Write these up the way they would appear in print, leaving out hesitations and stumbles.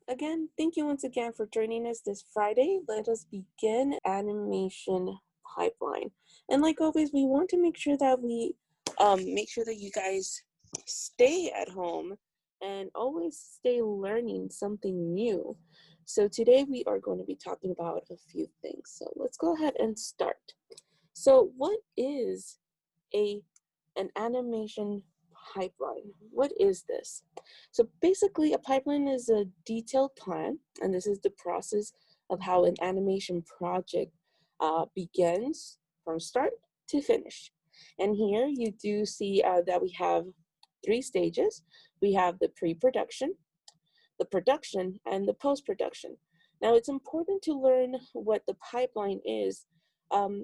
Again, thank you once again for joining us this Friday. Let us begin animation pipeline. And like always, we want to make sure that you guys stay at home and always stay learning something new. So today we are going to be talking about a few things. So let's go ahead and start. So what is a an animation pipeline? What is this? So basically, a pipeline is a detailed plan, and this is the process of how an animation project begins from start to finish. And here you do see that we have three stages. We have the pre-production, the production, and the post-production. Now, it's important to learn what the pipeline is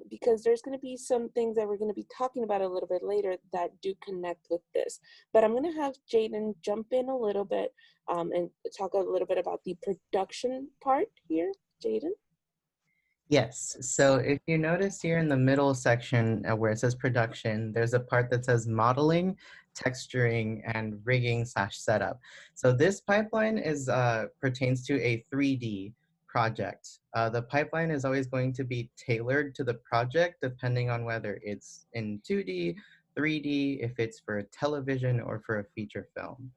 because there's going to be some things that we're going to be talking about a little bit later that do connect with this. But I'm going to have Jaden jump in a little bit and talk a little bit about the production part here. Jaden? Yes, so if you notice here in the middle section where it says production, there's a part that says modeling, texturing, and rigging/setup. So this pipeline pertains to a 3D project. The pipeline is always going to be tailored to the project depending on whether it's in 2D, 3D, if it's for television or for a feature film.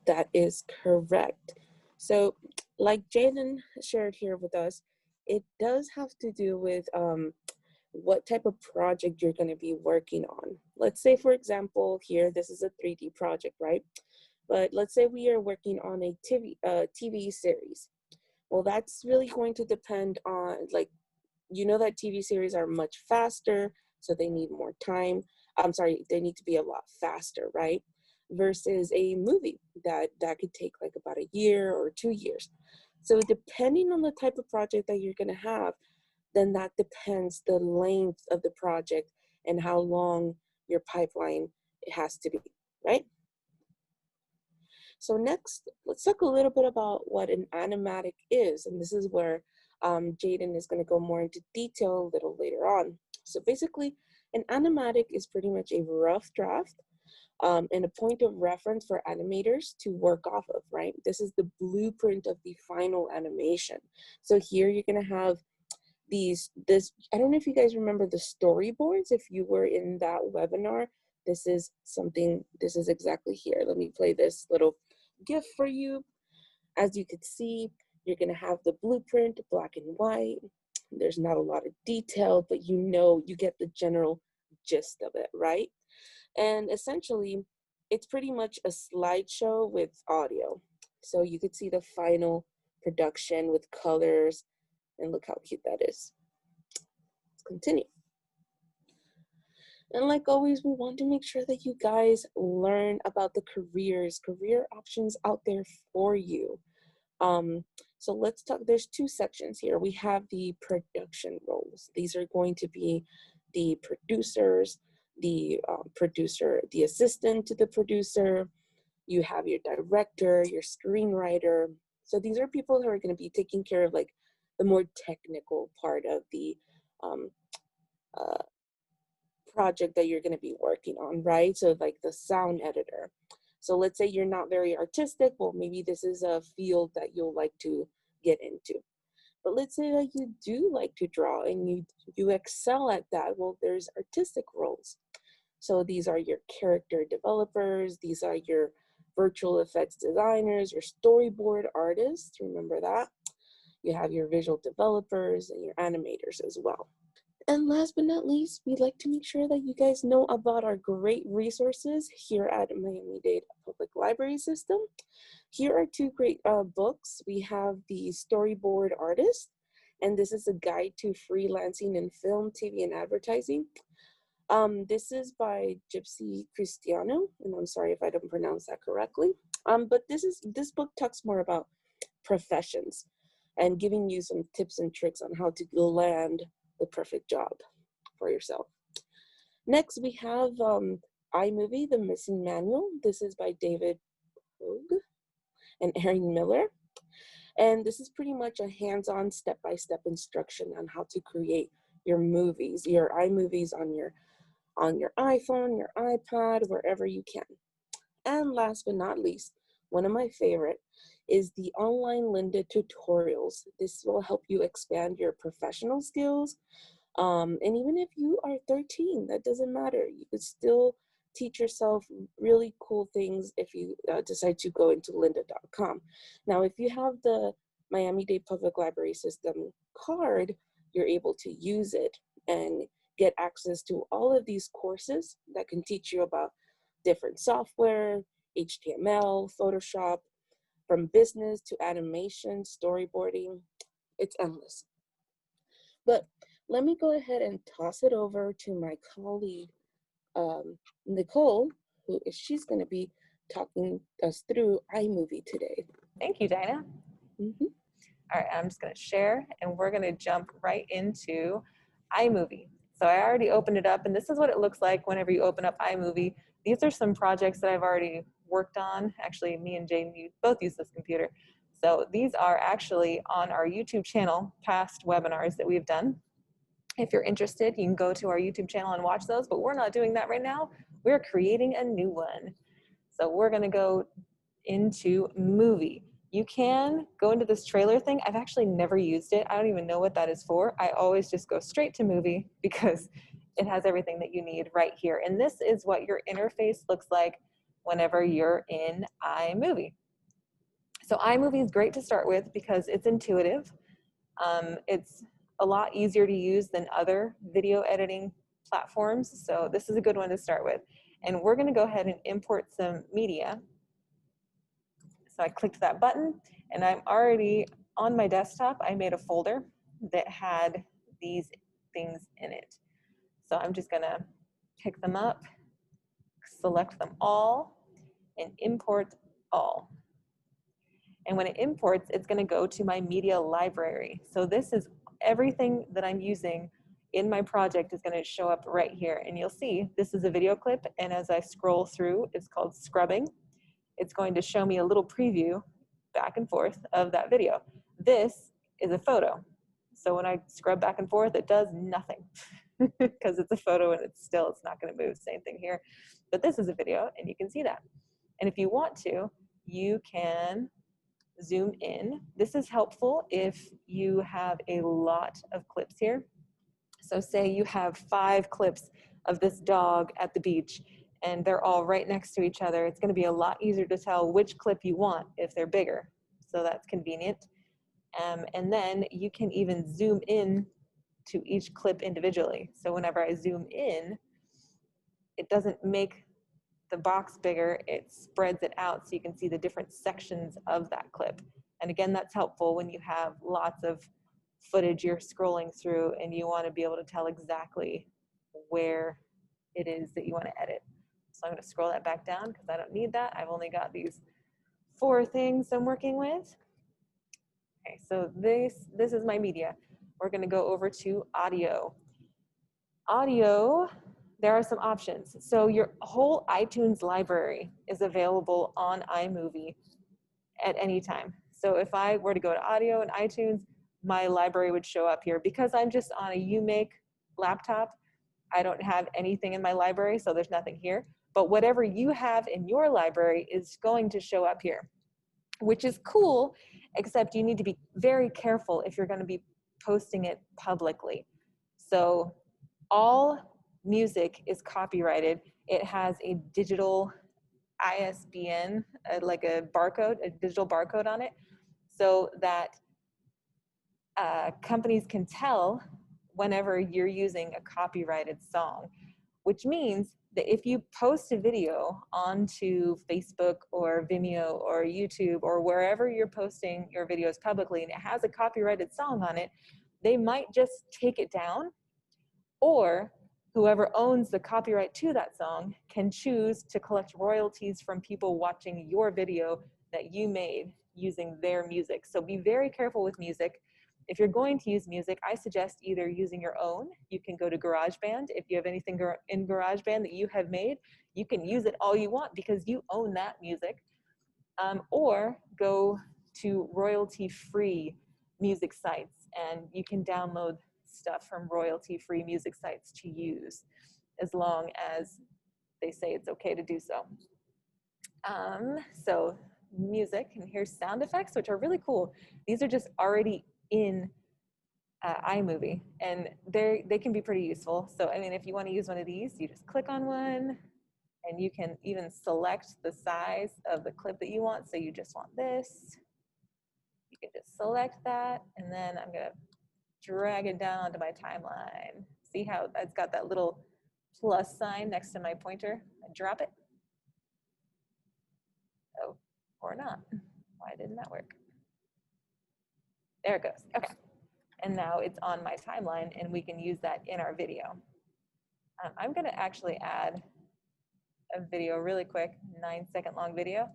That is correct. So, like Jaden shared here with us, it does have to do with what type of project you're going to be working on. Let's say, for example, here, this is a 3D project, right? But let's say we are working on a TV series. Well, that's really going to depend on, like, that TV series are much faster, so they need more time. I'm sorry, they need to be a lot faster, right? Versus a movie that could take like about a year or 2 years. So depending on the type of project that you're going to have, then that depends the length of the project and how long your pipeline it has to be, right? So next, let's talk a little bit about what an animatic is. And this is where Jaden is going to go more into detail a little later on. So basically, an animatic is pretty much a rough draft and a point of reference for animators to work off of, right? This is the blueprint of the final animation. So here you're going to have I don't know if you guys remember the storyboards. If you were in that webinar, this is exactly here. Let me play this little GIF for you. As you could see, you're going to have the blueprint, black and white. There's not a lot of detail, but you get the general gist of it, right? And essentially, it's pretty much a slideshow with audio. So you could see the final production with colors, and look how cute that is. Let's continue. And like always, we want to make sure that you guys learn about the career options out there for you. So let's talk, there's two sections here. We have the production roles. These are going to be the producers, the producer, the assistant to the producer. You have your director, your screenwriter. So these are people who are going to be taking care of like the more technical part of the um, uh, project that you're going to be working on, right? So like the sound editor. So let's say you're not very artistic. Well, maybe this is a field that you'll like to get into. But let's say that you do like to draw and you excel at that. Well, there's artistic roles. So these are your character developers. These are your virtual effects designers, your storyboard artists. Remember that. You have your visual developers and your animators as well. And last but not least, we'd like to make sure that you guys know about our great resources here at Miami-Dade Public Library System. Here are two great books. We have the Storyboard Artist, and this is a guide to freelancing in film, TV, and advertising. This is by Gypsy Cristiano, and I'm sorry if I don't pronounce that correctly. But this book talks more about professions and giving you some tips and tricks on how to land the perfect job for yourself. Next, we have iMovie, The Missing Manual. This is by David Hogue and Erin Miller. And this is pretty much a hands-on step-by-step instruction on how to create your movies, your iMovies on your iPhone, your iPad, wherever you can. And last but not least, one of my favorite is the online Linda tutorials. This will help you expand your professional skills. And even if you are 13, that doesn't matter. You could still teach yourself really cool things if you decide to go into lynda.com. Now, if you have the Miami-Dade Public Library System card, you're able to use it and get access to all of these courses that can teach you about different software, HTML, Photoshop, from business to animation, storyboarding. It's endless. But let me go ahead and toss it over to my colleague, Nicole, she's going to be talking us through iMovie today. Thank you, Dinah. Mhm. All right, I'm just going to share, and we're going to jump right into iMovie. So I already opened it up, and this is what it looks like whenever you open up iMovie. These are some projects that I've already worked on. Actually, me and Jane both use this computer. So these are actually on our YouTube channel, past webinars that we've done. If you're interested, you can go to our YouTube channel and watch those, but we're not doing that right now. We're creating a new one. So we're going to go into movie. You can go into this trailer thing. I've actually never used it. I don't even know what that is for. I always just go straight to movie because it has everything that you need right here. And this is what your interface looks like whenever you're in iMovie. So iMovie is great to start with because it's intuitive. It's a lot easier to use than other video editing platforms. So this is a good one to start with. And we're going to go ahead and import some media. So I clicked that button, and I'm already on my desktop. I made a folder that had these things in it. So I'm just gonna pick them up, select them all, and import all. And when it imports, it's gonna go to my media library. So this is everything that I'm using in my project is gonna show up right here. And you'll see this is a video clip, and as I scroll through, it's called scrubbing. It's going to show me a little preview back and forth of that video. This is a photo. So when I scrub back and forth, it does nothing because it's a photo and it's not going to move. Same thing here. But this is a video and you can see that. And if you want to, you can zoom in. This is helpful if you have a lot of clips here. So say you have 5 clips of this dog at the beach and they're all right next to each other. It's going to be a lot easier to tell which clip you want if they're bigger. So that's convenient. And then you can even zoom in to each clip individually. So whenever I zoom in, it doesn't make the box bigger, it spreads it out so you can see the different sections of that clip. And again, that's helpful when you have lots of footage you're scrolling through and you want to be able to tell exactly where it is that you want to edit. So I'm going to scroll that back down because I don't need that. I've only got these 4 things I'm working with. Okay, so this is my media. We're going to go over to audio. Audio, there are some options. So your whole iTunes library is available on iMovie at any time. So if I were to go to audio and iTunes, my library would show up here. Because I'm just on a YOUmake laptop, I don't have anything in my library, so there's nothing here. But whatever you have in your library is going to show up here, which is cool, except you need to be very careful if you're going to be posting it publicly. So all music is copyrighted. It has a digital ISBN, like a barcode, a digital barcode on it, so that companies can tell whenever you're using a copyrighted song, which means that if you post a video onto Facebook or Vimeo or YouTube or wherever you're posting your videos publicly and it has a copyrighted song on it, they might just take it down, or whoever owns the copyright to that song can choose to collect royalties from people watching your video that you made using their music. So be very careful with music. If you're going to use music, I suggest either using your own. You can go to GarageBand. If you have anything in GarageBand that you have made, you can use it all you want because you own that music. Or go to royalty-free music sites, and you can download stuff from royalty-free music sites to use as long as they say it's okay to do so. So music, and here's sound effects, which are really cool. These are just already in iMovie, and they can be pretty useful. So, I mean, if you want to use one of these, you just click on one, and you can even select the size of the clip that you want. So you just want this. You can just select that, and then I'm gonna drag it down onto my timeline. See how it's got that little plus sign next to my pointer? I drop it. Oh, or not. Why didn't that work? There it goes. Okay. And now it's on my timeline, and we can use that in our video. I'm going to actually add a video really quick, 9-second long video,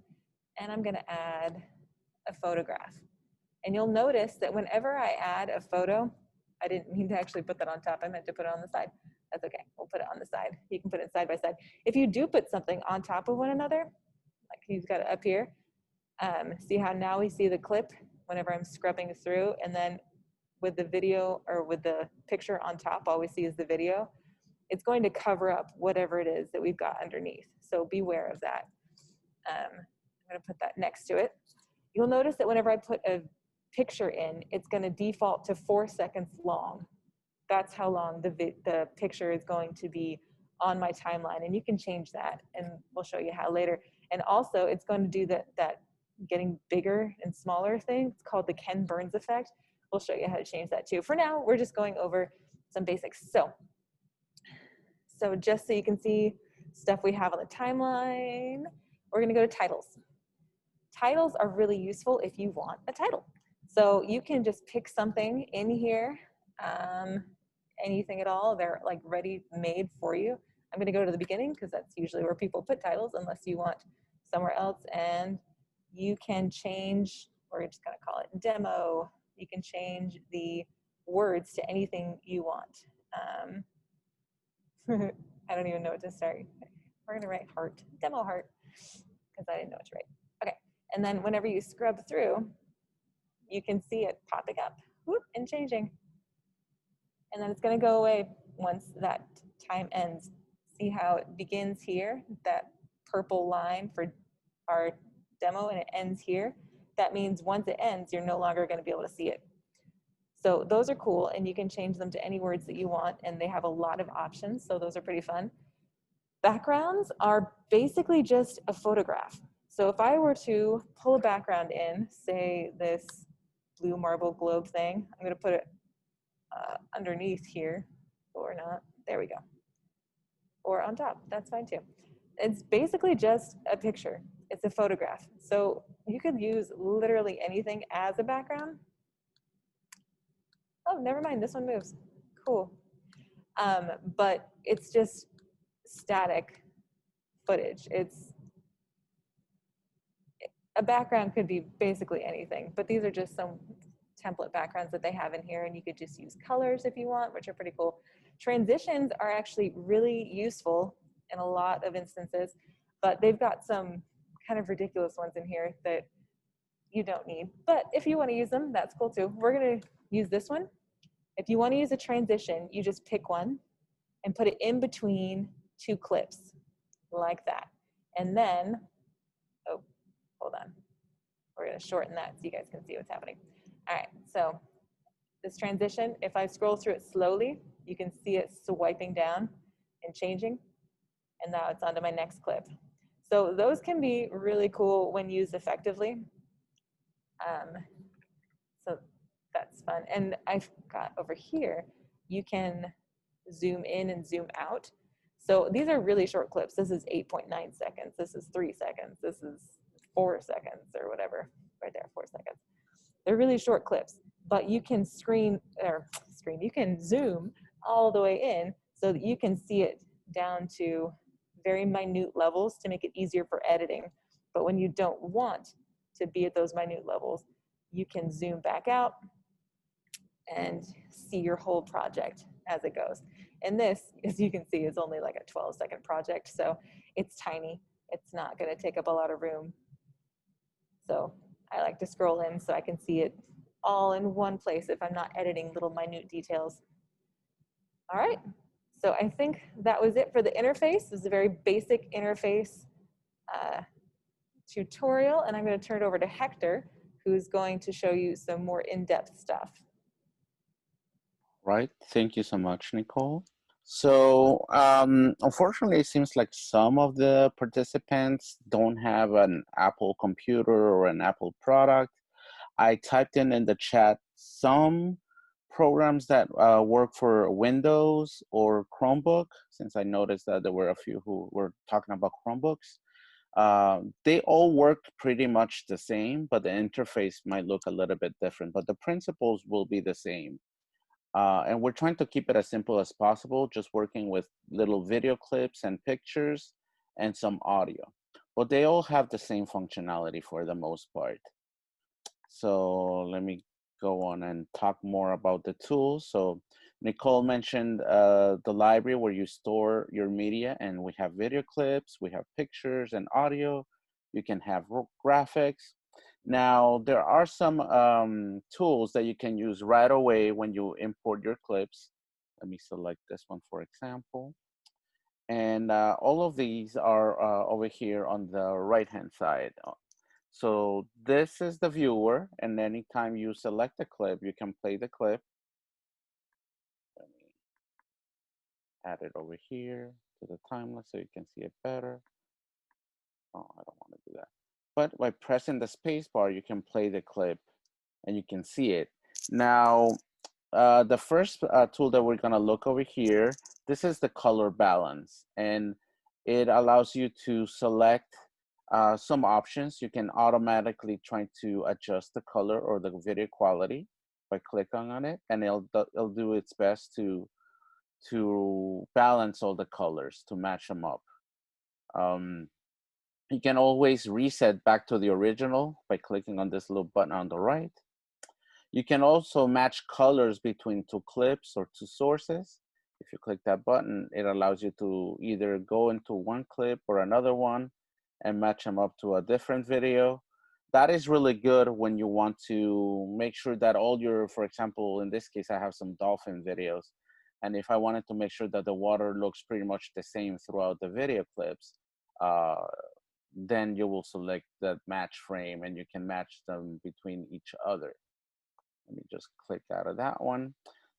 and I'm going to add a photograph. And you'll notice that whenever I add a photo, I didn't mean to actually put that on top. I meant to put it on the side. That's okay. We'll put it on the side. You can put it side by side. If you do put something on top of one another, like he's got it up here, see how now we see the clip whenever I'm scrubbing through, and then with the video or with the picture on top, all we see is the video. It's going to cover up whatever it is that we've got underneath. So beware of that. I'm going to put that next to it. You'll notice that whenever I put a picture in, it's going to default to 4 seconds long. That's how long the picture is going to be on my timeline, and you can change that, and we'll show you how later. And also, it's going to do that getting bigger and smaller thing. It's called the Ken Burns effect. We'll show you how to change that too. For now, we're just going over some basics. So just so you can see stuff we have on the timeline, we're going to go to titles. Titles are really useful if you want a title. So you can just pick something in here, anything at all. They're like ready made for you. I'm going to go to the beginning because that's usually where people put titles unless you want somewhere else. And you can change, we're just going to call it demo. You can change the words to anything you want. I don't even know what to start. We're going to write heart, demo heart, because I didn't know what to write. Okay, and then whenever you scrub through, you can see it popping up, whoop, and changing. And then it's going to go away once that time ends. See how it begins here, that purple line for our demo, and it ends here. That means once it ends, you're no longer going to be able to see it. So those are cool, and you can change them to any words that you want, and they have a lot of options, so those are pretty fun. Backgrounds are basically just a photograph. So if I were to pull a background in, say this blue marble globe thing, I'm going to put it underneath here, or not, there we go. Or on top, that's fine too. It's basically just a picture. It's a photograph. So you could use literally anything as a background. Oh, never mind, this one moves. Cool. But it's just static footage. A background could be basically anything, but these are just some template backgrounds that they have in here, and you could just use colors if you want, which are pretty cool. Transitions are actually really useful in a lot of instances, but they've got some kind of ridiculous ones in here that you don't need. But if you want to use them, that's cool too. We're going to use this one. If you want to use a transition, you just pick one and put it in between two clips like that. And then, oh, hold on. We're going to shorten that so you guys can see what's happening. All right, so this transition, if I scroll through it slowly, you can see it swiping down and changing. And now it's onto my next clip. So those can be really cool when used effectively. So that's fun. And I've got over here, you can zoom in and zoom out. So these are really short clips. This is 8.9 seconds. This is 3 seconds. This is 4 seconds or whatever. Right there, 4 seconds. They're really short clips, but you can you can zoom all the way in so that you can see it down to very minute levels to make it easier for editing. But when you don't want to be at those minute levels, you can zoom back out and see your whole project as it goes. And this, as you can see, is only like a 12-second project, so it's tiny. It's not going to take up a lot of room. So I like to scroll in so I can see it all in one place if I'm not editing little minute details. All right, so I think that was it for the interface. This is a very basic interface tutorial, and I'm going to turn it over to Hector, who's going to show you some more in-depth stuff. Right. Thank you so much, Nicole. So unfortunately, it seems like some of the participants don't have an Apple computer or an Apple product. I typed in the chat some programs that work for Windows or Chromebook, since I noticed that there were a few who were talking about Chromebooks. They all work pretty much the same, but the interface might look a little bit different, but the principles will be the same. And we're trying to keep it as simple as possible, just working with little video clips and pictures and some audio. But they all have the same functionality for the most part. So let me go on and talk more about the tools. So Nicole mentioned the library where you store your media, and we have video clips, we have pictures and audio. You can have graphics. Now, there are some tools that you can use right away when you import your clips. Let me select this one, for example. And all of these are over here on the right-hand side. So this is the viewer, and anytime you select a clip, you can play the clip. Let me add it over here to the timeline so you can see it better. Oh, I don't want to do that. But by pressing the space bar, you can play the clip and you can see it. Now, the first tool that we're gonna look over here, this is the color balance, and it allows you to select some options. You can automatically try to adjust the color or the video quality by clicking on it, and it'll do its best to balance all the colors to match them up. You can always reset back to the original by clicking on this little button on the right. You can also match colors between two clips or two sources. If you click that button, it allows you to either go into one clip or another one and match them up to a different video. That is really good when you want to make sure that all your, for example, in this case, I have some dolphin videos. And if I wanted to make sure that the water looks pretty much the same throughout the video clips, then you will select that match frame and you can match them between each other. Let me just click out of that one.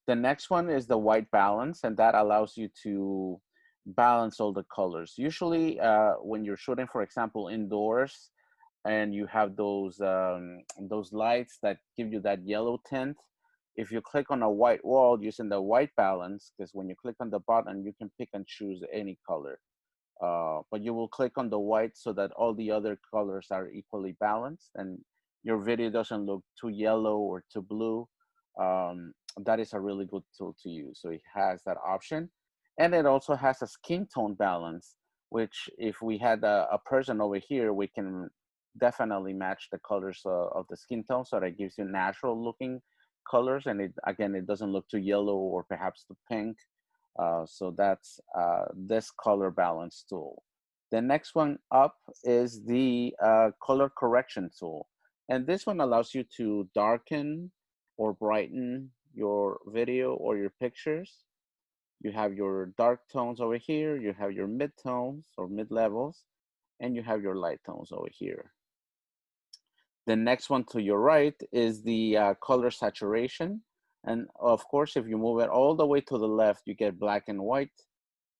The next one is the white balance, and that allows you to balance all the colors. Usually when you're shooting, for example, indoors, and you have those lights that give you that yellow tint, if you click on a white wall using the white balance, because when you click on the button, you can pick and choose any color. But you will click on the white so that all the other colors are equally balanced and your video doesn't look too yellow or too blue. That is a really good tool to use. So it has that option. And it also has a skin tone balance, which if we had a person over here, we can definitely match the colors of the skin tone so that it gives you natural looking colors. And it doesn't look too yellow or perhaps too pink. So that's this color balance tool. The next one up is the color correction tool. And this one allows you to darken or brighten your video or your pictures. You have your dark tones over here, you have your mid tones or mid levels, and you have your light tones over here. The next one to your right is the color saturation. And of course, if you move it all the way to the left, you get black and white.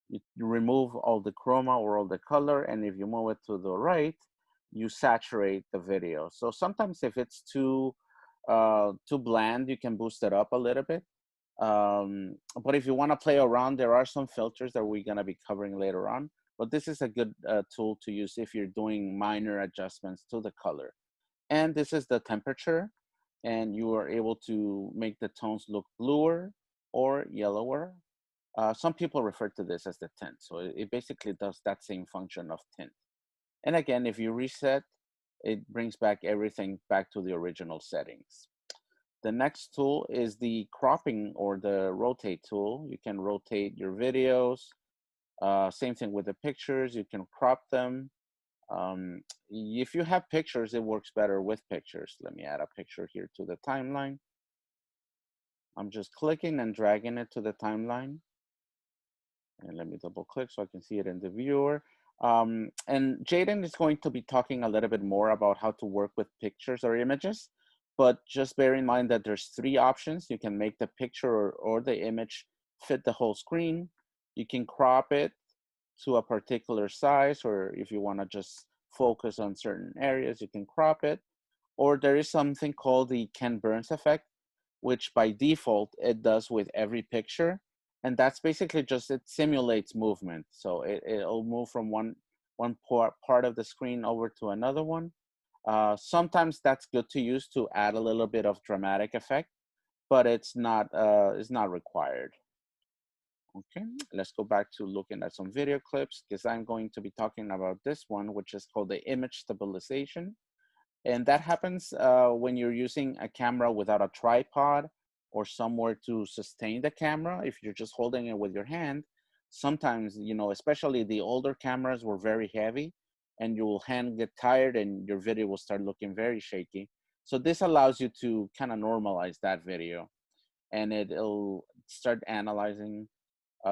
You remove all the chroma or all the color. And if you move it to the right, you saturate the video. So sometimes if it's too bland, you can boost it up a little bit. But if you want to play around, there are some filters that we're going to be covering later on. But this is a good tool to use if you're doing minor adjustments to the color. And this is the temperature. And you are able to make the tones look bluer or yellower. Some people refer to this as the tint. So it basically does that same function of tint. And again, if you reset, it brings back everything back to the original settings. The next tool is the cropping or the rotate tool. You can rotate your videos. Same thing with the pictures. You can crop them. If you have pictures, it works better with pictures. Let me add a picture here to the timeline. I'm just clicking and dragging it to the timeline. And let me double click so I can see it in the viewer. And Jaden is going to be talking a little bit more about how to work with pictures or images, but just bear in mind that there's 3 options. You can make the picture or the image fit the whole screen. You can crop it to a particular size, or if you want to just focus on certain areas, you can crop it. Or there is something called the Ken Burns effect, which by default it does with every picture. And that's basically just, it simulates movement. So it'll move from one part of the screen over to another one. Sometimes that's good to use to add a little bit of dramatic effect, but it's not required. Okay, let's go back to looking at some video clips, because I'm going to be talking about this one, which is called the image stabilization. And that happens when you're using a camera without a tripod or somewhere to sustain the camera. If you're just holding it with your hand, sometimes, you know, especially the older cameras were very heavy, and your hand get tired and your video will start looking very shaky. So this allows you to kind of normalize that video, and it'll start analyzing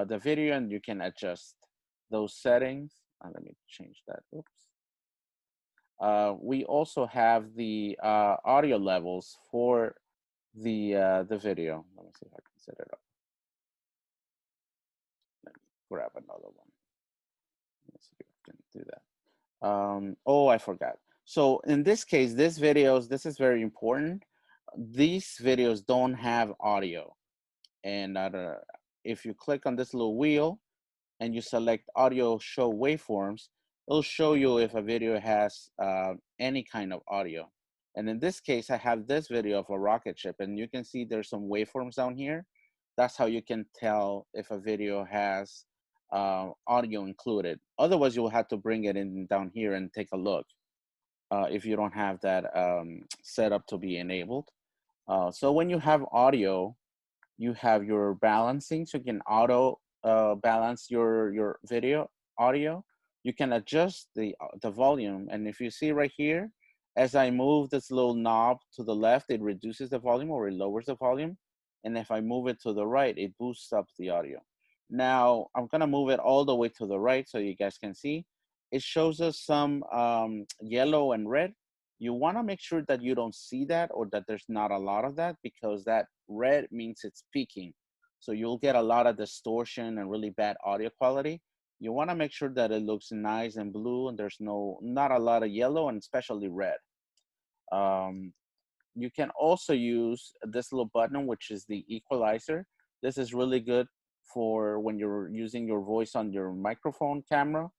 the video, and you can adjust those settings. Let me change that. Oops. We also have the audio levels for the video. Let me see if I can set it up. Let me grab another one. Let's see if I can do that. Oh, I forgot. So in this case, this is very important. These videos don't have audio. And if you click on this little wheel and you select audio show waveforms, it'll show you if a video has any kind of audio. And in this case, I have this video of a rocket ship, and you can see there's some waveforms down here. That's how you can tell if a video has audio included. Otherwise, you'll have to bring it in down here and take a look if you don't have that set up to be enabled. So when you have audio, you have your balancing, so you can auto balance your video audio. You can adjust the volume, and if you see right here, as I move this little knob to the left, it reduces the volume or it lowers the volume, and if I move it to the right, it boosts up the audio. Now I'm gonna move it all the way to the right so you guys can see. It shows us some yellow and red. You want to make sure that you don't see that, or that there's not a lot of that, because that red means it's peaking. So you'll get a lot of distortion and really bad audio quality. You want to make sure that it looks nice and blue, and there's not a lot of yellow, and especially red. You can also use this little button, which is the equalizer. This is really good for when you're using your voice on your microphone camera.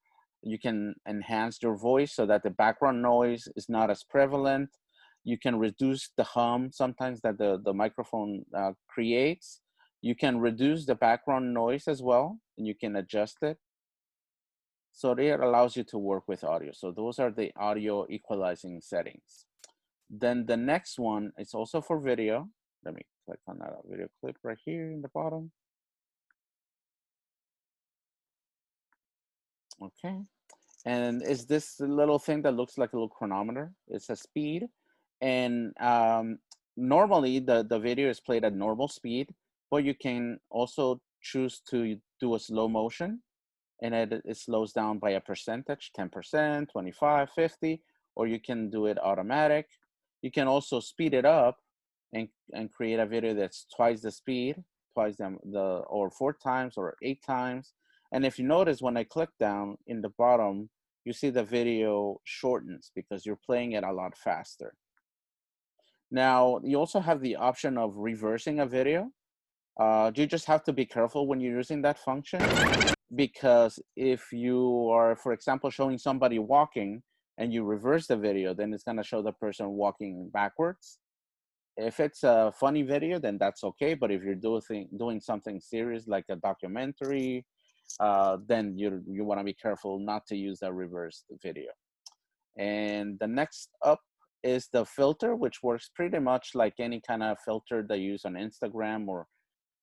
You can enhance your voice so that the background noise is not as prevalent. You can reduce the hum sometimes that the microphone creates. You can reduce the background noise as well, and you can adjust it. So it allows you to work with audio. So those are the audio equalizing settings. Then the next one is also for video. Let me click on that video clip right here in the bottom. Okay. And it's this little thing that looks like a little chronometer. It's a speed. And normally the video is played at normal speed, but you can also choose to do a slow motion, and it slows down by a percentage, 10%, 25, 50, or you can do it automatic. You can also speed it up and create a video that's twice the speed, twice or 4 times or 8 times. And if you notice, when I click down in the bottom, you see the video shortens because you're playing it a lot faster. Now, you also have the option of reversing a video. You just have to be careful when you're using that function, because if you are, for example, showing somebody walking and you reverse the video, then it's gonna show the person walking backwards. If it's a funny video, then that's okay. But if you're doing something serious like a documentary, then you wanna be careful not to use a reversed video. And the next up is the filter, which works pretty much like any kind of filter that you use on Instagram or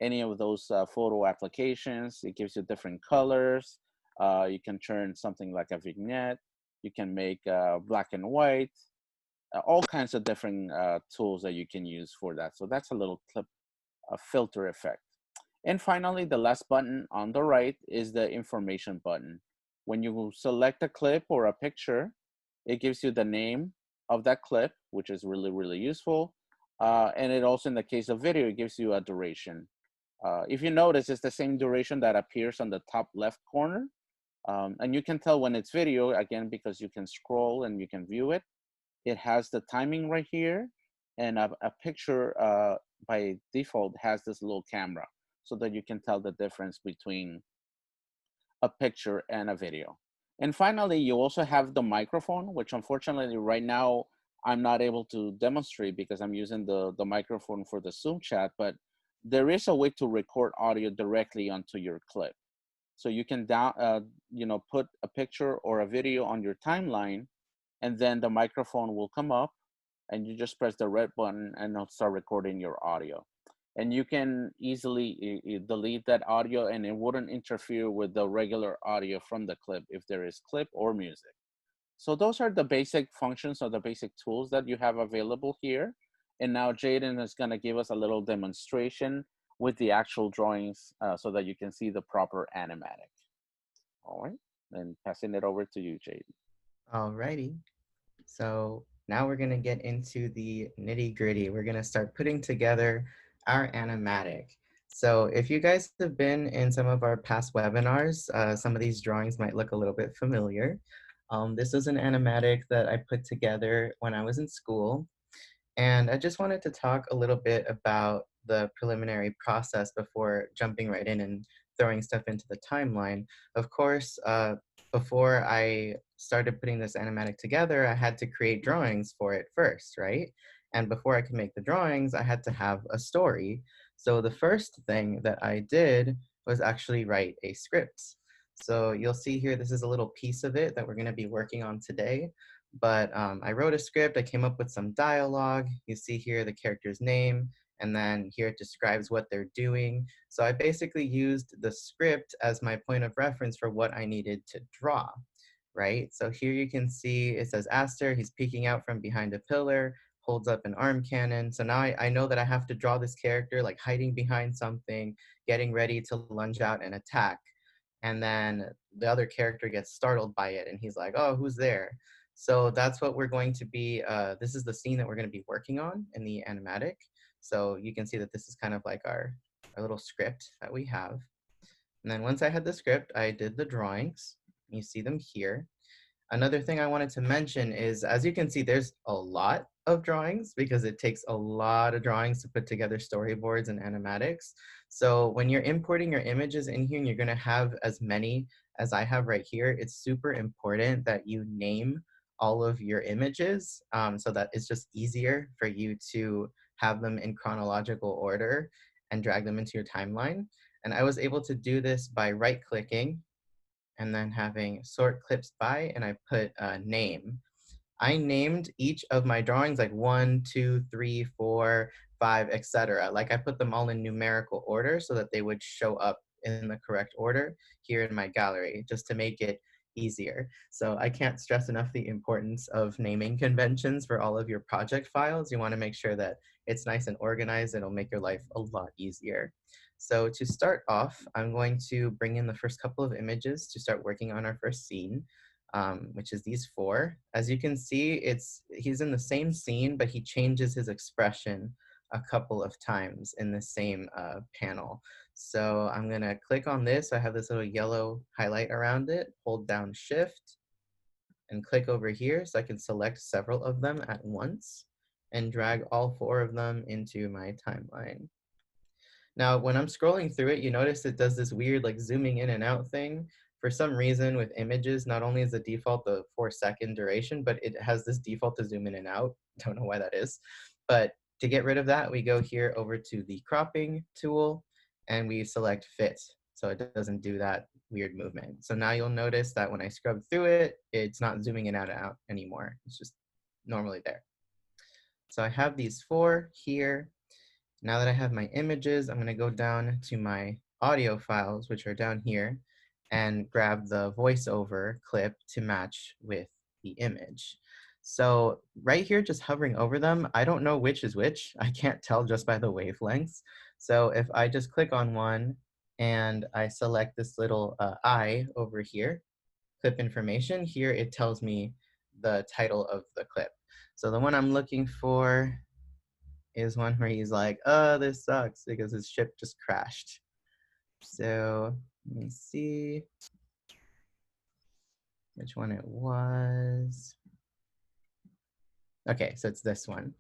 any of those photo applications. It gives you different colors. You can turn something like a vignette. You can make black and white, all kinds of different tools that you can use for that. So that's a little clip, a filter effect. And finally, the last button on the right is the information button, when you select a clip or a picture, it gives you the name of that clip, which is really, really useful. And it also, in the case of video, it gives you a duration. If you notice, it's the same duration that appears on the top left corner. And you can tell when it's video, again, because you can scroll and you can view it. It has the timing right here, and a picture by default has this little camera so that you can tell the difference between a picture and a video. And finally, you also have the microphone, which unfortunately right now I'm not able to demonstrate because I'm using the microphone for the Zoom chat, but there is a way to record audio directly onto your clip. So you can put a picture or a video on your timeline, and then the microphone will come up and you just press the red button and it'll start recording your audio. And you can easily delete that audio and it wouldn't interfere with the regular audio from the clip if there is clip or music. So those are the basic functions or the basic tools that you have available here. And now Jaden is going to give us a little demonstration with the actual drawings so that you can see the proper animatic. All right, and passing it over to you, Jaden. Alrighty. So now we're going to get into the nitty gritty. We're going to start putting together our animatic. So if you guys have been in some of our past webinars, some of these drawings might look a little bit familiar. This is an animatic that I put together when I was in school. And I just wanted to talk a little bit about the preliminary process before jumping right in and throwing stuff into the timeline. Of course, before I started putting this animatic together, I had to create drawings for it first, right? And before I could make the drawings, I had to have a story. So the first thing that I did was actually write a script. So you'll see here, this is a little piece of it that we're gonna be working on today. But I wrote a script, I came up with some dialogue. You see here the character's name, and then here it describes what they're doing. So I basically used the script as my point of reference for what I needed to draw, right? So here you can see it says Aster, he's peeking out from behind a pillar, holds up an arm cannon. So now I know that I have to draw this character like hiding behind something, getting ready to lunge out and attack. And then the other character gets startled by it and he's like, oh, who's there? So that's what we're going to be, this is the scene that we're going to be working on in the animatic. So you can see that this is kind of like our little script that we have. And then once I had the script, I did the drawings. You see them here. Another thing I wanted to mention is, as you can see, there's a lot of drawings because it takes a lot of drawings to put together storyboards and animatics. So when you're importing your images in here and you're gonna have as many as I have right here, it's super important that you name all of your images so that it's just easier for you to have them in chronological order and drag them into your timeline. And I was able to do this by right-clicking and then having sort clips by, and I put a name. I named each of my drawings like 1, 2, 3, 4, 5, etc. Like I put them all in numerical order so that they would show up in the correct order here in my gallery, just to make it easier. So I can't stress enough the importance of naming conventions for all of your project files. You want to make sure that it's nice and organized. It'll make your life a lot easier. So to start off, I'm going to bring in the first couple of images to start working on our first scene, which is these 4. As you can see, he's in the same scene, but he changes his expression a couple of times in the same panel. So I'm gonna click on this. I have this little yellow highlight around it, hold down Shift, and click over here so I can select several of them at once and drag all 4 of them into my timeline. Now, when I'm scrolling through it, you notice it does this weird like zooming in and out thing. For some reason with images, not only is the default the 4-second duration, but it has this default to zoom in and out. Don't know why that is. But to get rid of that, we go here over to the cropping tool and we select fit. So it doesn't do that weird movement. So now you'll notice that when I scrub through it, it's not zooming in and out anymore. It's just normally there. So I have these 4 here. Now that I have my images, I'm going to go down to my audio files, which are down here, and grab the voiceover clip to match with the image. So right here, just hovering over them, I don't know which is which. I can't tell just by the wavelengths. So if I just click on one and I select this little eye over here, clip information. Here it tells me the title of the clip. So the one I'm looking for is one where he's like, oh, this sucks because his ship just crashed. So let me see which one it was. Okay, so it's this one.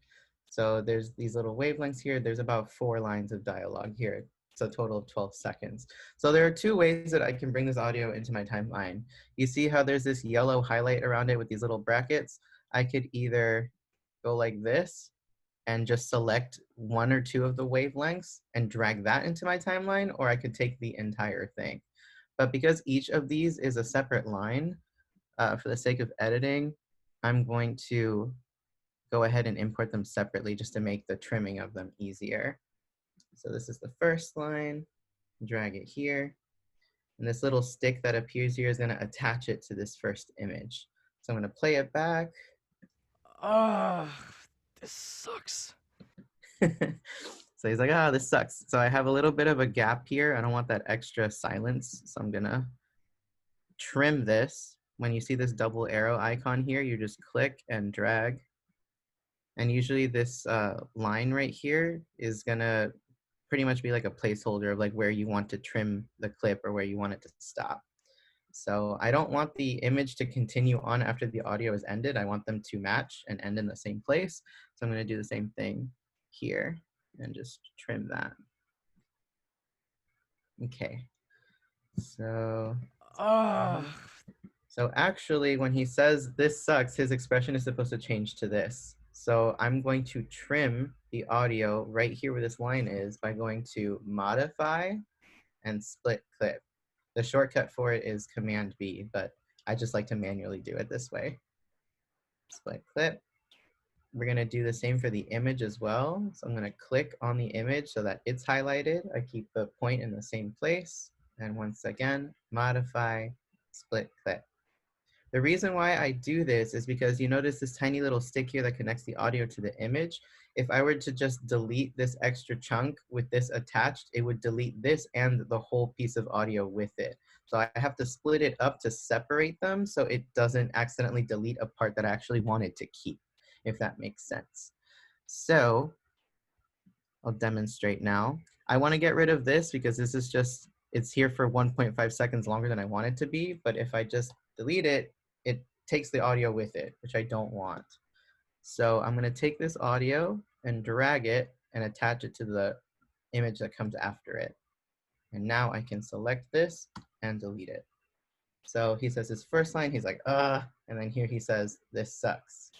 So there's these little wavelengths here. There's about 4 lines of dialogue here. It's a total of 12 seconds. So there are 2 ways that I can bring this audio into my timeline. You see how there's this yellow highlight around it with these little brackets? I could either go like this and just select 1 or 2 of the wavelengths and drag that into my timeline, or I could take the entire thing. But because each of these is a separate line, for the sake of editing, I'm going to go ahead and import them separately just to make the trimming of them easier. So this is the first line, drag it here. And this little stick that appears here is gonna attach it to this first image. So I'm gonna play it back. This sucks. So he's like, ah, this sucks. So I have a little bit of a gap here. I don't want that extra silence. So I'm gonna trim this. When you see this double arrow icon here, you just click and drag. And usually this line right here is gonna pretty much be like a placeholder of like where you want to trim the clip or where you want it to stop. So I don't want the image to continue on after the audio is ended. I want them to match and end in the same place. So I'm gonna do the same thing here and just trim that. Okay, so actually when he says this sucks, his expression is supposed to change to this. So I'm going to trim the audio right here where this line is by going to modify and split clip. The shortcut for it is Command B, but I just like to manually do it this way. Split clip. We're gonna do the same for the image as well. So I'm gonna click on the image so that it's highlighted. I keep the point in the same place. And once again, modify, split clip. The reason why I do this is because you notice this tiny little stick here that connects the audio to the image. If I were to just delete this extra chunk with this attached, it would delete this and the whole piece of audio with it. So I have to split it up to separate them so it doesn't accidentally delete a part that I actually wanted to keep, if that makes sense. So I'll demonstrate now. I want to get rid of this because this is just, it's here for 1.5 seconds longer than I want it to be. But if I just delete it, it takes the audio with it, which I don't want. So I'm going to take this audio and drag it and attach it to the image that comes after it. And now I can select this and delete it. So he says his first line, he's like, and then here he says, this sucks.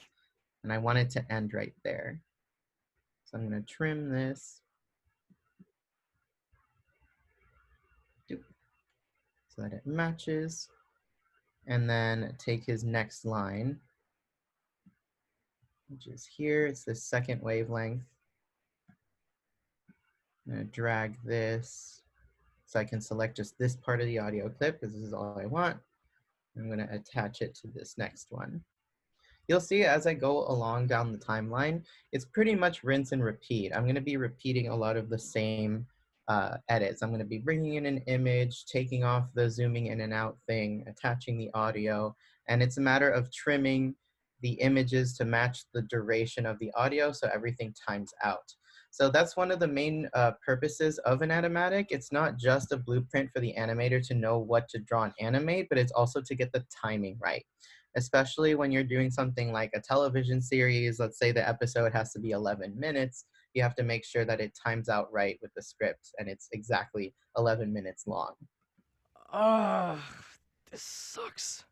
And I want it to end right there. So I'm going to trim this so that it matches. And then take his next line, which is here. It's the second wavelength. I'm going to drag this so I can select just this part of the audio clip because this is all I want. I'm going to attach it to this next one. You'll see as I go along down the timeline, it's pretty much rinse and repeat. I'm going to be repeating a lot of the same edits. I'm going to be bringing in an image, taking off the zooming in and out thing, attaching the audio, and it's a matter of trimming the images to match the duration of the audio so everything times out. So that's one of the main purposes of an animatic. It's not just a blueprint for the animator to know what to draw and animate, but it's also to get the timing right. Especially when you're doing something like a television series, let's say the episode has to be 11 minutes, you have to make sure that it times out right with the script and it's exactly 11 minutes long. This sucks.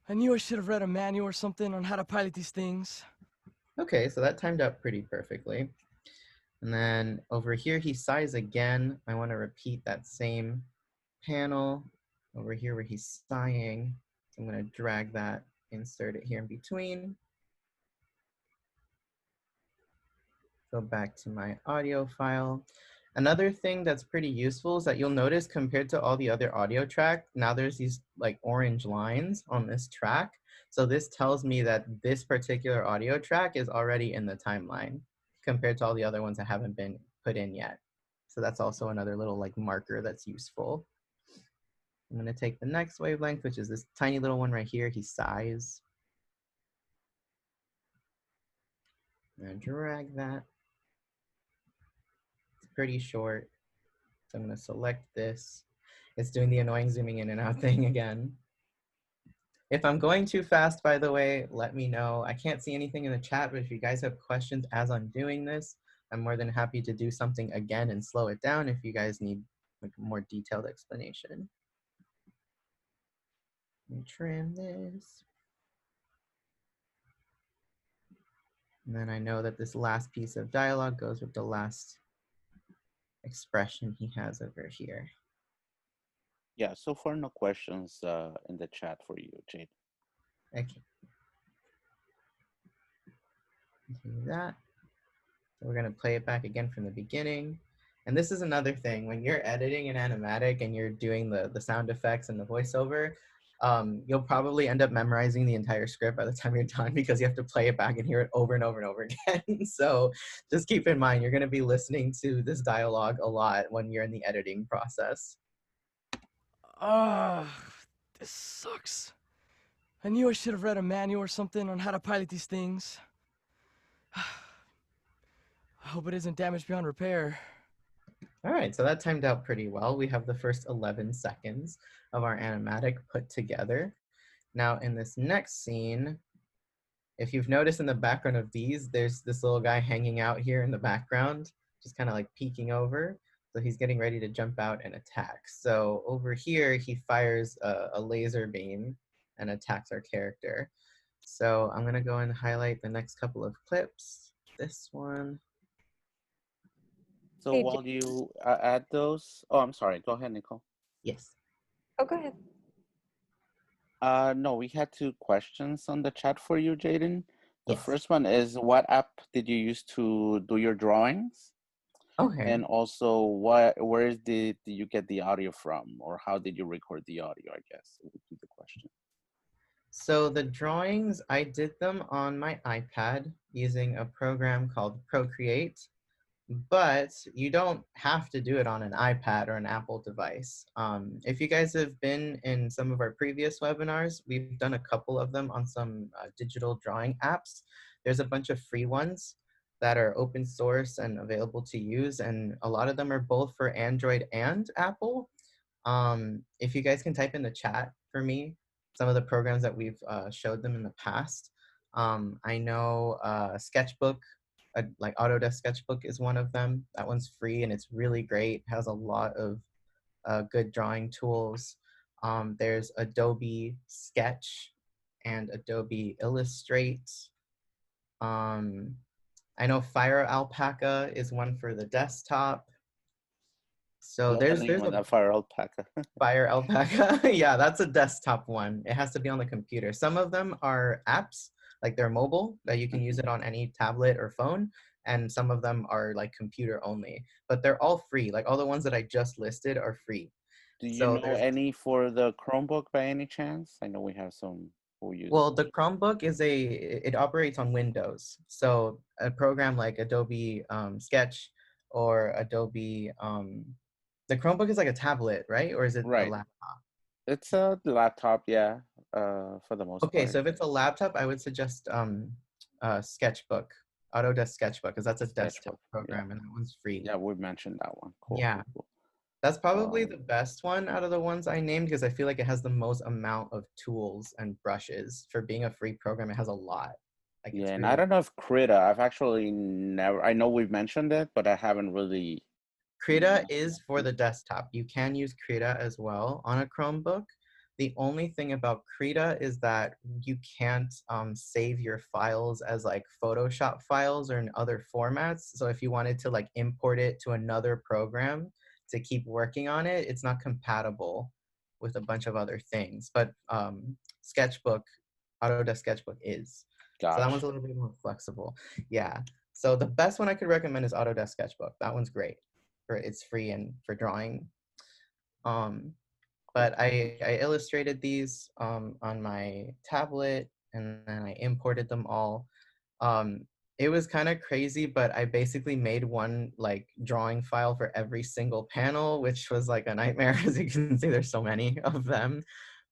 I knew I should have read a manual or something on how to pilot these things. Okay, so that timed out pretty perfectly. And then over here, he sighs again. I want to repeat that same panel over here where he's sighing. So I'm going to drag that, insert it here in between. Go back to my audio file. Another thing that's pretty useful is that you'll notice compared to all the other audio track, now there's these like orange lines on this track. So this tells me that this particular audio track is already in the timeline compared to all the other ones that haven't been put in yet. So that's also another little like marker that's useful. I'm going to take the next wavelength, which is this tiny little one right here. He sighs. And drag that. It's pretty short. So I'm going to select this. It's doing the annoying zooming in and out thing again. If I'm going too fast, by the way, let me know. I can't see anything in the chat, but if you guys have questions as I'm doing this, I'm more than happy to do something again and slow it down if you guys need like a more detailed explanation. Let me trim this. And then I know that this last piece of dialogue goes with the last expression he has over here. Yeah, so far no questions in the chat for you, Jade. Okay. Do that. So we're going to play it back again from the beginning. And this is another thing. When you're editing in Animatic and you're doing the sound effects and the voiceover, you'll probably end up memorizing the entire script by the time you're done because you have to play it back and hear it over and over and over again. So just keep in mind, you're going to be listening to this dialogue a lot when you're in the editing process. This sucks. I knew I should have read a manual or something on how to pilot these things. I hope it isn't damaged beyond repair. All right, so that timed out pretty well. We have the first 11 seconds of our animatic put together. Now in this next scene, if you've noticed in the background of these, there's this little guy hanging out here in the background, just kind of like peeking over. So he's getting ready to jump out and attack. So over here, he fires a laser beam and attacks our character. So I'm gonna go and highlight the next couple of clips. This one. So Hey, while you add those, oh, I'm sorry. Go ahead, Nicole. Yes. Oh, go ahead. No, we had two questions on the chat for you, Jaden. The Yes. first one is, what app did you use to do your drawings? Okay. And also, where did you get the audio from, or how did you record the audio? I guess would be the question. So the drawings, I did them on my iPad using a program called Procreate. But you don't have to do it on an iPad or an Apple device. If you guys have been in some of our previous webinars, we've done a couple of them on some digital drawing apps. There's a bunch of free ones that are open source and available to use, and a lot of them are both for Android and Apple. If you guys can type in the chat for me, some of the programs that we've showed them in the past. I know Sketchbook, like Autodesk Sketchbook is one of them. That one's free and it's really great. Has a lot of good drawing tools. There's Adobe Sketch and Adobe Illustrate. I know Fire Alpaca is one for the desktop. So Love the there's name of a that Fire Alpaca. Fire Alpaca. Yeah, that's a desktop one. It has to be on the computer. Some of them are apps, like they're mobile, that you can use it on any tablet or phone. And some of them are like computer only, but they're all free. Like all the ones that I just listed are free. Do you So know there's, any for the Chromebook by any chance? I know we have some who use it. well, the Chromebook it operates on Windows. So a program like Adobe Sketch or Adobe, the Chromebook is like a tablet, right? Or is it a Right. laptop? It's a laptop, yeah, for the most Okay, part. so if it's a laptop, I would suggest Sketchbook, Autodesk Sketchbook, because that's a desktop Sketchbook, yeah. program and that one's free. Yeah, we mentioned that one. Cool, Yeah, cool, cool. that's probably the best one out of the ones I named because I feel like it has the most amount of tools and brushes. For being a free program, it has a lot. Like Yeah, it's and I really, don't know if Krita, I've actually never, I know we've mentioned it, but I haven't really. Krita is for the desktop. You can use Krita as well on a Chromebook. The only thing about Krita is that you can't save your files as like Photoshop files or in other formats. So if you wanted to like import it to another program to keep working on it, it's not compatible with a bunch of other things. But Sketchbook, Autodesk Sketchbook is. So that one's a Gotcha. little bit more flexible. Yeah. So the best one I could recommend is Autodesk Sketchbook. That one's great. It's free and for drawing. But I illustrated these on my tablet and then I imported them all. it was kind of crazy, but I basically made one like drawing file for every single panel, which was like a nightmare. As you can see, there's so many of them.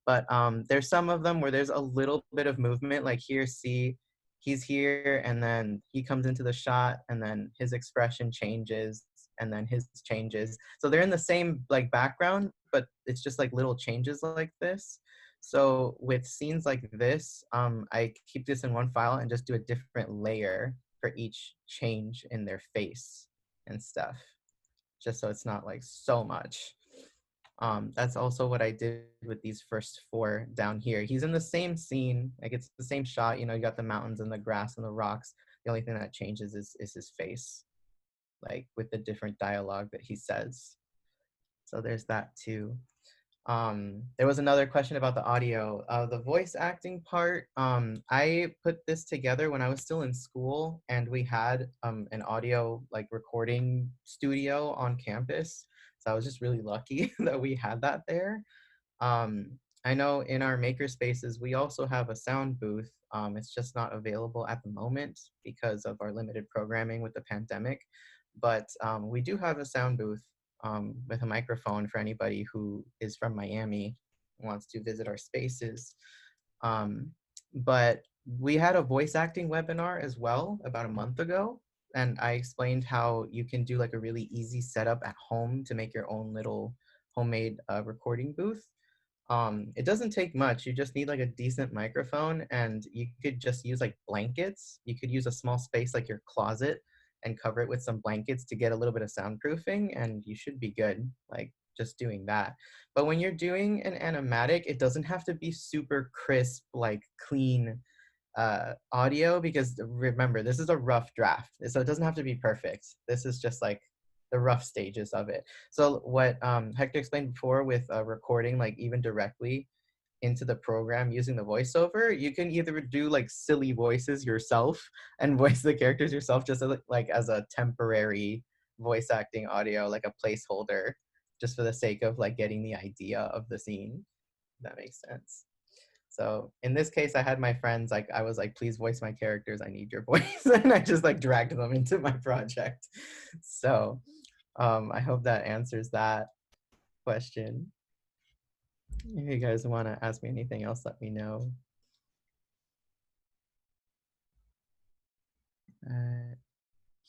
But there's some of them where there's a little bit of movement, like here, see, he's here, and then he comes into the shot, and then his expression changes, and then his changes. So they're in the same like background, but it's just like little changes like this. So with scenes like this, I keep this in one file and just do a different layer for each change in their face and stuff, just so it's not like so much. That's also what I did with these first four down here. He's in the same scene, like it's the same shot, you know, you got the mountains and the grass and the rocks. The only thing that changes is his face, like with the different dialogue that he says. So there's that too. There was another question about the audio. The voice acting part, I put this together when I was still in school, and we had an audio like recording studio on campus. So I was just really lucky that we had that there. I know in our maker spaces, we also have a sound booth. It's just not available at the moment because of our limited programming with the pandemic. But we do have a sound booth with a microphone for anybody who is from Miami and wants to visit our spaces. But we had a voice acting webinar as well about a month ago. And I explained how you can do like a really easy setup at home to make your own little homemade recording booth. It doesn't take much. You just need like a decent microphone, and you could just use like blankets. You could use a small space like your closet and cover it with some blankets to get a little bit of soundproofing, and you should be good, like just doing that. But when you're doing an animatic, it doesn't have to be super crisp, like clean audio, because remember, this is a rough draft. So it doesn't have to be perfect. This is just like the rough stages of it. So what Hector explained before with recording, like even directly into the program using the voiceover, you can either do like silly voices yourself and voice the characters yourself, just like as a temporary voice acting audio, like a placeholder, just for the sake of like getting the idea of the scene. If that makes sense. So in this case, I had my friends, like I was like, please voice my characters, I need your voice. And I just like dragged them into my project. So I hope that answers that question. If you guys want to ask me anything else, let me know.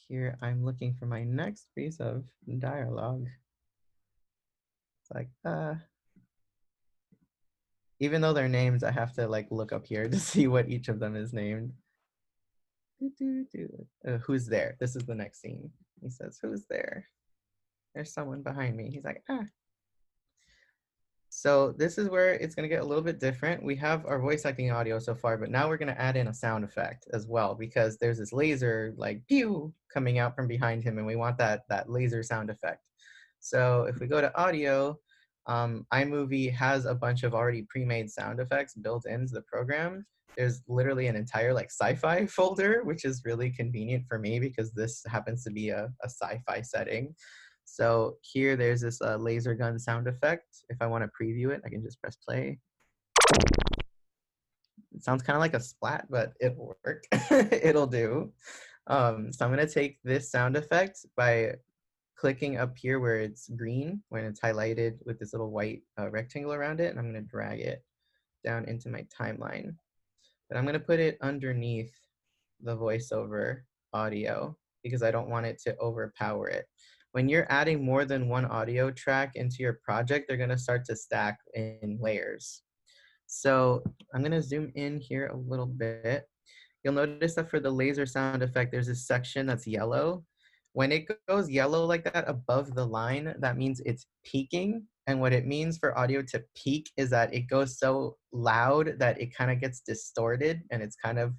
Here, I'm looking for my next piece of dialogue. It's like, even though they're names, I have to like look up here to see what each of them is named. Who's there? This is the next scene. He says, who's there? There's someone behind me. He's like, ah. So this is where it's going to get a little bit different. We have our voice acting audio so far, but now we're going to add in a sound effect as well, because there's this laser like pew coming out from behind him, and we want that laser sound effect. So if we go to audio, iMovie has a bunch of already pre-made sound effects built into the program. There's literally an entire like sci-fi folder, which is really convenient for me because this happens to be a sci-fi setting. So here there's this laser gun sound effect. If I want to preview it, I can just press play. It sounds kind of like a splat, but it'll work. It'll do. So I'm going to take this sound effect by clicking up here where it's green, when it's highlighted with this little white rectangle around it, and I'm going to drag it down into my timeline. But I'm going to put it underneath the voiceover audio because I don't want it to overpower it. When you're adding more than one audio track into your project, they're going to start to stack in layers. So I'm going to zoom in here a little bit. You'll notice that for the laser sound effect, there's this section that's yellow. When it goes yellow like that above the line, that means it's peaking. And what it means for audio to peak is that it goes so loud that it kind of gets distorted, and it's kind of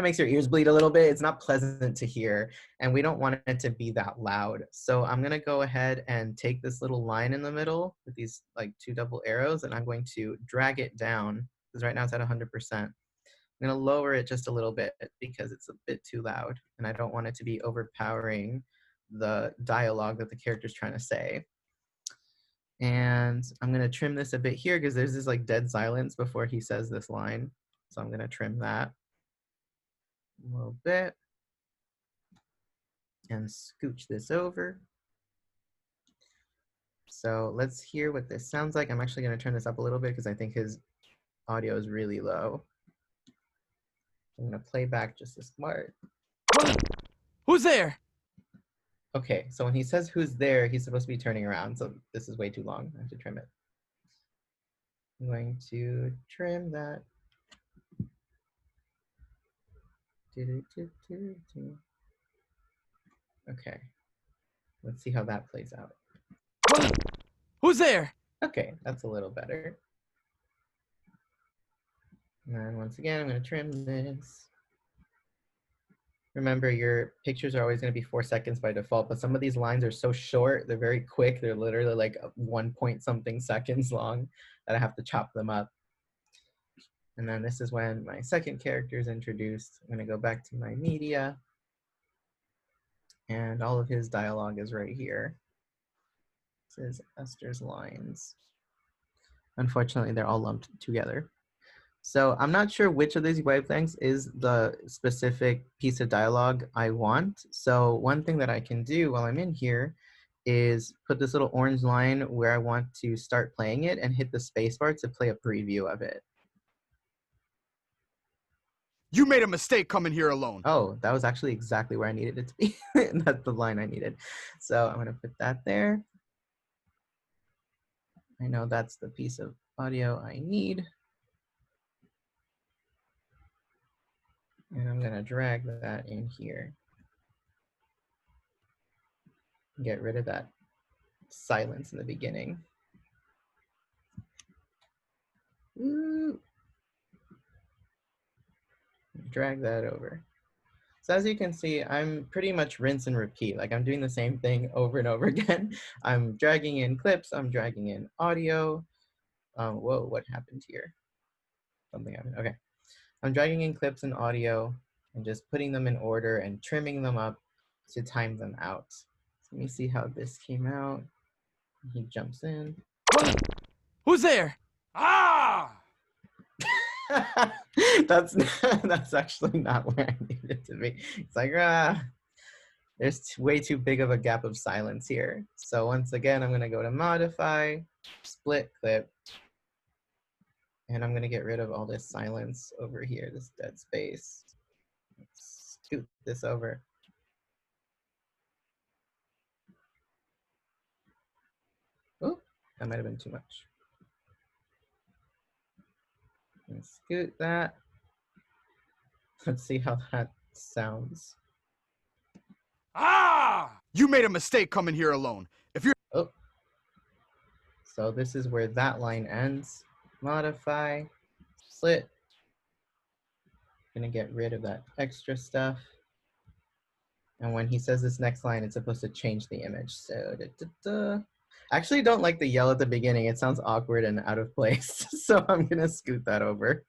makes your ears bleed a little bit. It's not pleasant to hear, and we don't want it to be that loud. So I'm gonna go ahead and take this little line in the middle with these like two double arrows, and I'm going to drag it down, because right now it's at 100%. I'm gonna lower it just a little bit because it's a bit too loud, and I don't want it to be overpowering the dialogue that the character's trying to say. And I'm gonna trim this a bit here because there's this like dead silence before he says this line. So I'm gonna trim that a little bit. and scooch this over. So let's hear what this sounds like. I'm actually going to turn this up a little bit because I think his audio is really low. I'm going to play back just this part. Who's there? Okay, so when he says who's there, he's supposed to be turning around. So this is way too long. I have to trim it. I'm going to trim that. Okay, let's see how that plays out. Who's there? Okay, that's a little better. And then once again, I'm going to trim this. Remember, your pictures are always going to be 4 seconds by default, but some of these lines are so short, they're very quick. They're literally like 1 point something seconds long that I have to chop them up. And then this is when my second character is introduced. I'm going to go back to my media. And all of his dialogue is right here. This is Esther's lines. Unfortunately, they're all lumped together. So I'm not sure which of these wavelengths is the specific piece of dialogue I want. So one thing that I can do while I'm in here is put this little orange line where I want to start playing it and hit the spacebar to play a preview of it. You made a mistake coming here alone. Oh, that was actually exactly where I needed it to be. That's the line I needed. So I'm gonna put that there. I know that's the piece of audio I need. And I'm gonna drag that in here. Get rid of that silence in the beginning. Ooh. Drag that over. So as you can see, I'm pretty much rinse and repeat. Like I'm doing the same thing over and over again. I'm dragging in clips, I'm dragging in audio. Whoa, what happened here? Something happened, okay. I'm dragging in clips and audio and just putting them in order and trimming them up to time them out. So let me see how this came out. He jumps in. Who's there? Ah! that's actually not where I needed it to be. It's like, there's way too big of a gap of silence here. So once again, I'm gonna go to modify, split clip, and I'm gonna get rid of all this silence over here, this dead space. Let's scoot this over. Oh, that might have been too much. And scoot that. Let's see how that sounds. Ah! You made a mistake coming here alone. If you're Oh. So this is where that line ends. Modify, split. Gonna get rid of that extra stuff. And when he says this next line, it's supposed to change the image. So, I actually don't like the yell at the beginning. It sounds awkward and out of place. So I'm gonna scoot that over.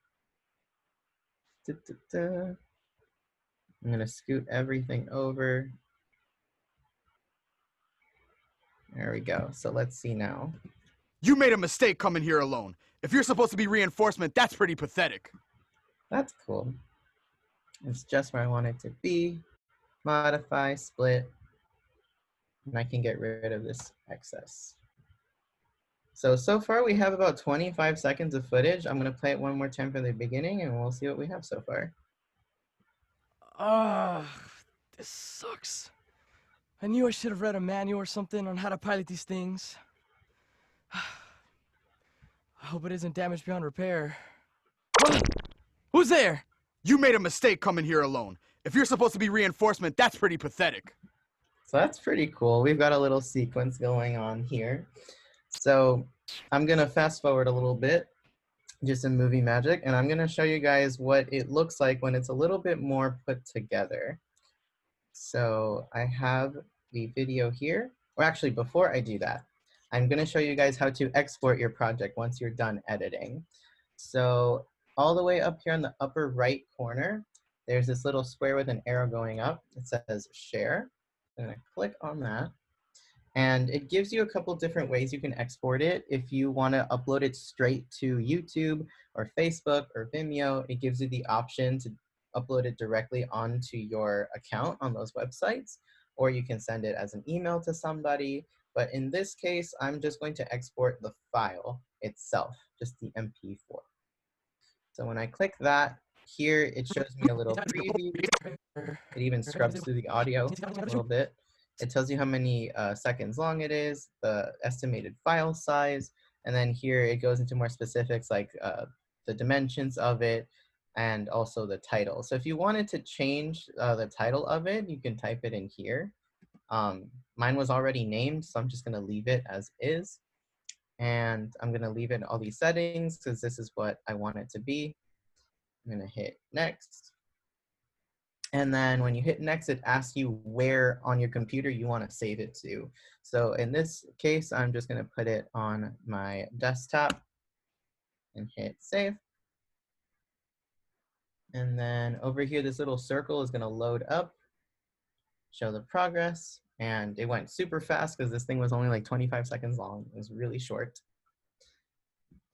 I'm gonna scoot everything over. There we go. So let's see now. You made a mistake coming here alone. If you're supposed to be reinforcement, that's pretty pathetic. That's cool. It's just where I want it to be. Modify, split, and I can get rid of this excess. So far we have about 25 seconds of footage. I'm gonna play it one more time from the beginning and we'll see what we have so far. This sucks. I knew I should have read a manual or something on how to pilot these things. I hope it isn't damaged beyond repair. Who's there? You made a mistake coming here alone. If you're supposed to be reinforcement, that's pretty pathetic. So that's pretty cool. We've got a little sequence going on here. So I'm gonna fast forward a little bit, just in movie magic, and I'm gonna show you guys what it looks like when it's a little bit more put together. So I have the video here, or actually before I do that, I'm gonna show you guys how to export your project once you're done editing. So all the way up here in the upper right corner, there's this little square with an arrow going up. It says share. I'm gonna click on that. And it gives you a couple different ways you can export it. If you wanna upload it straight to YouTube or Facebook or Vimeo, it gives you the option to upload it directly onto your account on those websites. or you can send it as an email to somebody. But in this case, I'm just going to export the file itself, just the MP4. So when I click that, here it shows me a little preview. It even scrubs through the audio a little bit. It tells you how many seconds long it is, the estimated file size, and then here it goes into more specifics like the dimensions of it and also the title. So if you wanted to change the title of it, you can type it in here. Mine was already named, so I'm just going to leave it as is. And I'm going to leave it in all these settings because this is what I want it to be. I'm going to hit next. And then when you hit next, it asks you where on your computer you want to save it to. So in this case, I'm just going to put it on my desktop and hit save. And then over here, this little circle is going to load up, show the progress. And it went super fast because this thing was only like 25 seconds long. It was really short.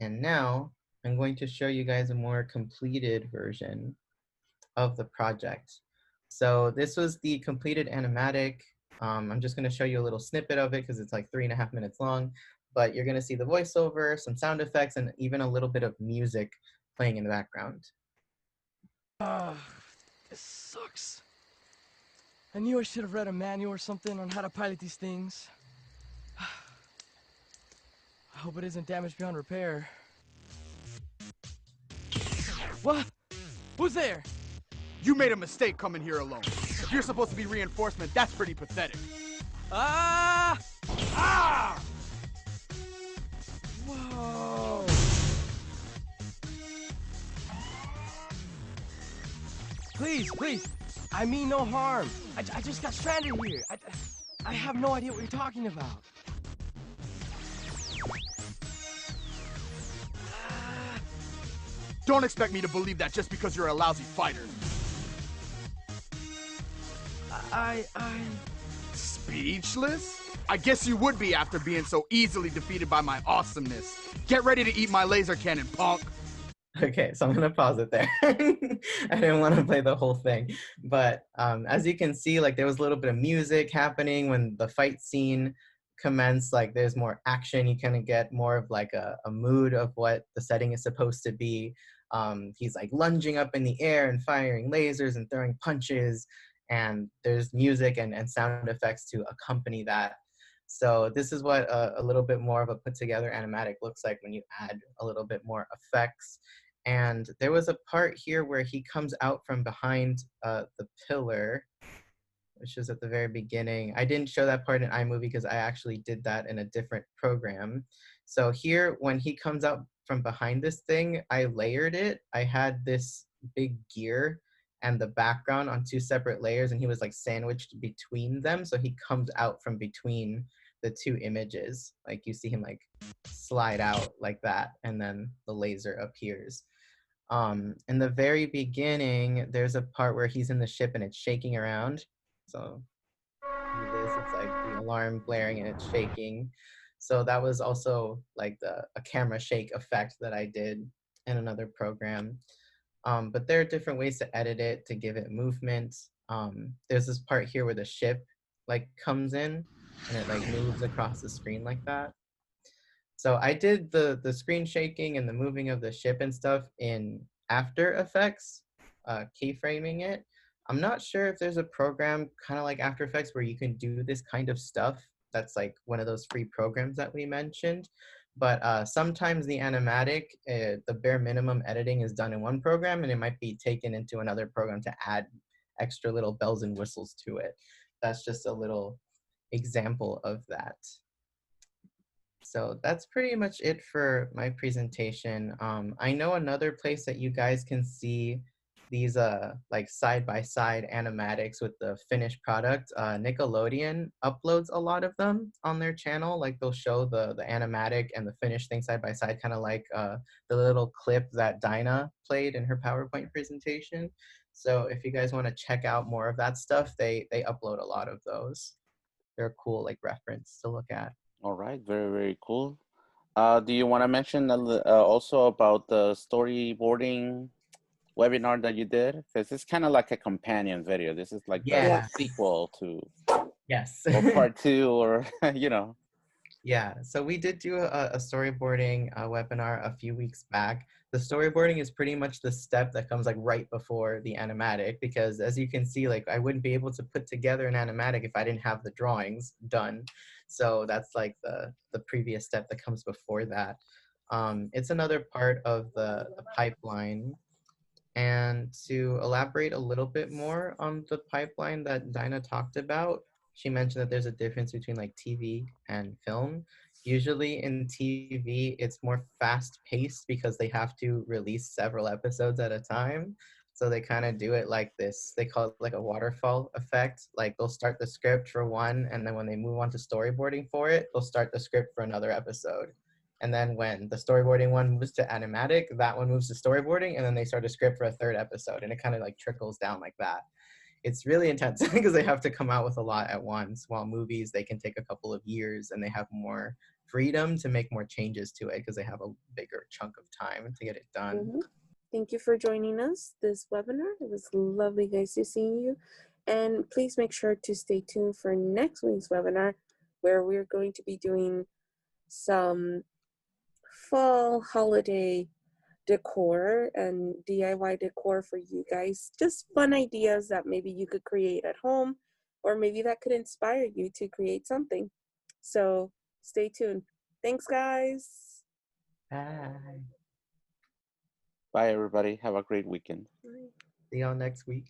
And now I'm going to show you guys a more completed version of the project. So this was the completed animatic. I'm just going to show you a little snippet of it because it's like 3.5 minutes long, but you're going to see the voiceover, some sound effects, and even a little bit of music playing in the background. This sucks. I knew I should have read a manual or something on how to pilot these things. I hope it isn't damaged beyond repair. What? Who's there? You made a mistake coming here alone. If you're supposed to be reinforcement, that's pretty pathetic. Ah! Ah! Whoa! Please, please. I mean no harm. I just got stranded here. I have no idea what you're talking about. Don't expect me to believe that just because you're a lousy fighter. I... Speechless? I guess you would be after being so easily defeated by my awesomeness. Get ready to eat my laser cannon, punk. Okay, so I'm gonna pause it there. I didn't want to play the whole thing, but as you can see, like there was a little bit of music happening when the fight scene commenced. Like there's more action. You kind of get more of like a mood of what the setting is supposed to be. He's like lunging up in the air and firing lasers and throwing punches, and there's music and sound effects to accompany that. So this is what a little bit more of a put together animatic looks like when you add a little bit more effects. And there was a part here where he comes out from behind the pillar, which is at the very beginning. I didn't show that part in iMovie because I actually did that in a different program. So here, when he comes out from behind this thing, I layered it. I had this big gear and the background on 2 separate layers, and he was like sandwiched between them. So he comes out from between the 2 images. Like you see him like slide out like that, and then the laser appears. In the very beginning, there's a part where he's in the ship and it's shaking around. So it's like the alarm blaring and it's shaking. So that was also like a camera shake effect that I did in another program. But there are different ways to edit it to give it movement. There's this part here where the ship like comes in and it like moves across the screen like that. So I did the screen shaking and the moving of the ship and stuff in After Effects, keyframing it. I'm not sure if there's a program kind of like After Effects where you can do this kind of stuff. That's like one of those free programs that we mentioned. But sometimes the animatic, the bare minimum editing is done in one program and it might be taken into another program to add extra little bells and whistles to it. That's just a little example of that. So that's pretty much it for my presentation. I know another place that you guys can see these like side-by-side animatics with the finished product, Nickelodeon uploads a lot of them on their channel. Like they'll show the animatic and the finished thing side-by-side, kind of like the little clip that Dinah played in her PowerPoint presentation. So if you guys want to check out more of that stuff, they upload a lot of those. They're a cool like reference to look at. All right, very, very cool. Do you want to mention also about the storyboarding webinar that you did? Because it's kind of like a companion video. This is like the Yeah. sequel to Yes. or part 2, or Yeah, so we did do a storyboarding webinar a few weeks back. The storyboarding is pretty much the step that comes like right before the animatic, because as you can see, like I wouldn't be able to put together an animatic if I didn't have the drawings done. So that's like the previous step that comes before that. It's another part of the pipeline. And to elaborate a little bit more on the pipeline that Dinah talked about, she mentioned that there's a difference between like TV and film. Usually in TV, it's more fast paced because they have to release several episodes at a time. So they kind of do it like this. They call it like a waterfall effect. Like they'll start the script for one, and then when they move on to storyboarding for it, they'll start the script for another episode. And then when the storyboarding one moves to animatic, that one moves to storyboarding, and then they start a script for a third episode, and it kind of like trickles down like that. It's really intense because they have to come out with a lot at once, while movies, they can take a couple of years and they have more freedom to make more changes to it because they have a bigger chunk of time to get it done. Mm-hmm. Thank you for joining us this webinar. It was lovely, guys, to see you. And please make sure to stay tuned for next week's webinar, where we're going to be doing some fall holiday decor and DIY decor for you guys. Just fun ideas that maybe you could create at home, or maybe that could inspire you to create something. So stay tuned. Thanks, guys. Bye. Bye, everybody. Have a great weekend. Bye. See y'all next week.